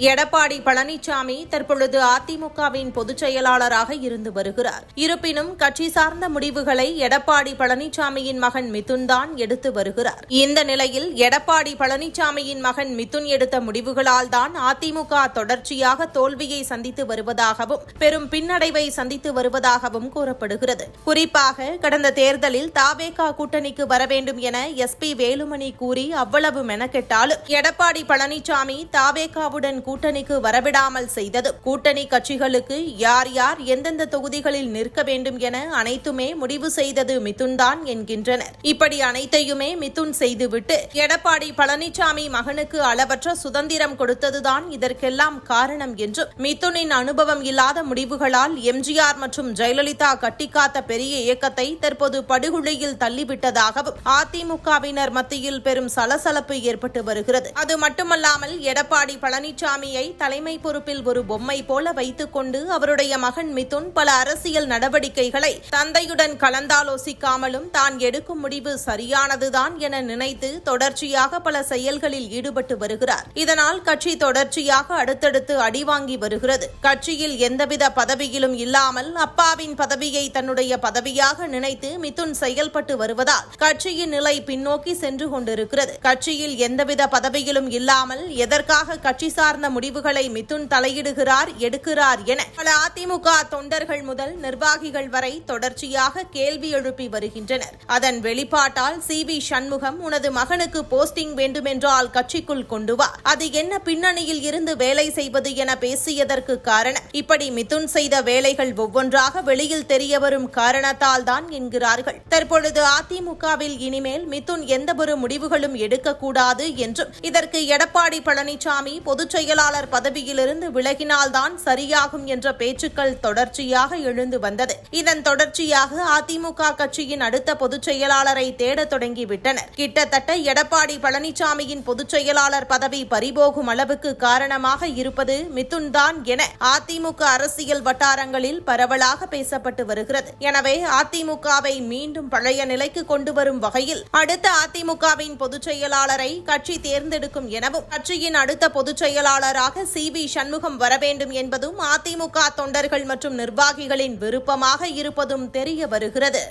எடப்பாடி பழனிசாமி தற்பொழுது அதிமுகவின் பொதுச் செயலாளராக இருந்து வருகிறார். இருப்பினும் கட்சி சார்ந்த முடிவுகளை எடப்பாடி பழனிசாமியின் மகன் மிதுன் தான் எடுத்து வருகிறார். இந்த நிலையில் எடப்பாடி பழனிசாமியின் மகன் மிதுன் எடுத்த முடிவுகளால் தான் அதிமுக தொடர்ச்சியாக தோல்வியை சந்தித்து வருவதாகவும் பெரும் பின்னடைவை சந்தித்து வருவதாகவும் கூறப்படுகிறது. குறிப்பாக கடந்த தேர்தலில் தவேக கூட்டணிக்கு வர வேண்டும் என SP வேலுமணி கூறி அவ்வளவு மெனக்கெட்டாலும் எடப்பாடி பழனிசாமி தவேகவுடன் கூட்டணிக்கு வரவிடாமல் செய்தது. கூட்டணி கட்சிகளுக்கு யார் யார் எந்தெந்த தொகுதிகளில் நிற்க வேண்டும் என அனைத்துமே முடிவு செய்தது மிதுன் தான் என்கின்றனர். இப்படி அனைத்தையுமே மிதுன் செய்துவிட்டு எடப்பாடி பழனிசாமி மகனுக்கு அளவற்ற சுதந்திரம் கொடுத்ததுதான் இதற்கெல்லாம் காரணம் என்றும், மிதுனின் அனுபவம் இல்லாத முடிவுகளால் எம்ஜிஆர் மற்றும் ஜெயலலிதா கட்டிக்காத்த பெரிய இயக்கத்தை தற்போது படுகொலையில் தள்ளிவிட்டதாகவும் அதிமுகவினர் மத்தியில் பெரும் சலசலப்பு ஏற்பட்டு வருகிறது. அது மட்டுமல்லாமல் எடப்பாடி பழனிசாமியை தலைமை பொறுப்பில் ஒரு பொம்மை போல வைத்துக் கொண்டு அவருடைய மகன் மிதுன் பல அரசியல் நடவடிக்கைகளை தந்தையுடன் கலந்தாலோசிக்காமலும் தான் எடுக்கும் முடிவு சரியானதுதான் என நினைத்து தொடர்ச்சியாக பல செயல்களில் ஈடுபட்டு வருகிறார். இதனால் கட்சி தொடர்ச்சியாக அடுத்தடுத்து அடிவாங்கி வருகிறது. கட்சியில் எந்தவித பதவியிலும் இல்லாமல் அப்பாவின் பதவியை தன்னுடைய பதவியாக நினைத்து மிதுன் செயல்பட்டு வருவதால் கட்சியின் நிலை பின்னோக்கி சென்று கொண்டிருக்கிறது. கட்சியில் எந்தவித பதவியிலும் இல்லாமல் எதற்காக கட்சி சார்ந்த முடிவுகளை மிதுன் தலையிடுகிறார், எடுக்கிறார் என பல அதிமுக தொண்டர்கள் முதல் நிர்வாகிகள் வரை தொடர்ச்சியாக கேள்வி எழுப்பி வருகின்றனர். அதன் வெளிப்பாட்டால் CV சண்முகம், உனது மகனுக்கு போஸ்டிங் வேண்டுமென்றால் கட்சிக்குள் கொண்டு வா, அது என்ன பின்னணியில் இருந்து வேலை செய்வது என பேசியதற்கு காரணம் இப்படி மிதுன் செய்த வேலைகள் ஒவ்வொன்றாக வெளியில் தெரிய வரும் காரணத்தால் தான் என்கிறார்கள். தற்பொழுது அதிமுகவில் இனிமேல் மிதுன் எந்த ஒரு முடிவுகளும் எடுக்கக்கூடாது என்றும், இதற்கு எடப்பாடி பழனிசாமி பொதுச் செயலாளர் பதவியிலிருந்து விலகினால்தான் சரியாகும் என்ற பேச்சுக்கள் தொடர்ச்சியாக எழுந்து வந்தது. இதன் தொடர்ச்சியாக அதிமுக கட்சியின் அடுத்த பொதுச் செயலாளரை தேட தொடங்கிவிட்டனர். கிட்டத்தட்ட எடப்பாடி பழனிசாமியின் பொதுச் செயலாளர் பதவி பறிபோகும் அளவுக்கு காரணமாக இருப்பது மிதுன் தான் என அதிமுக அரசியல் வட்டாரங்களில் பரவலாக பேசப்பட்டு வருகிறது. எனவே அதிமுகவை மீண்டும் பழைய நிலைக்கு கொண்டு வரும் வகையில் அடுத்த அதிமுகவின் பொதுச் செயலாளரை கட்சி தேர்ந்தெடுக்கும் எனவும், கட்சியின் அடுத்த பொதுச் செயலாளராக CV சண்முகம் வர வேண்டும் என்பதும் அதிமுக தொண்டர்கள் மற்றும் நிர்வாகிகளின் விருப்பமாக இருப்பதும் தெரிய வருகிறது.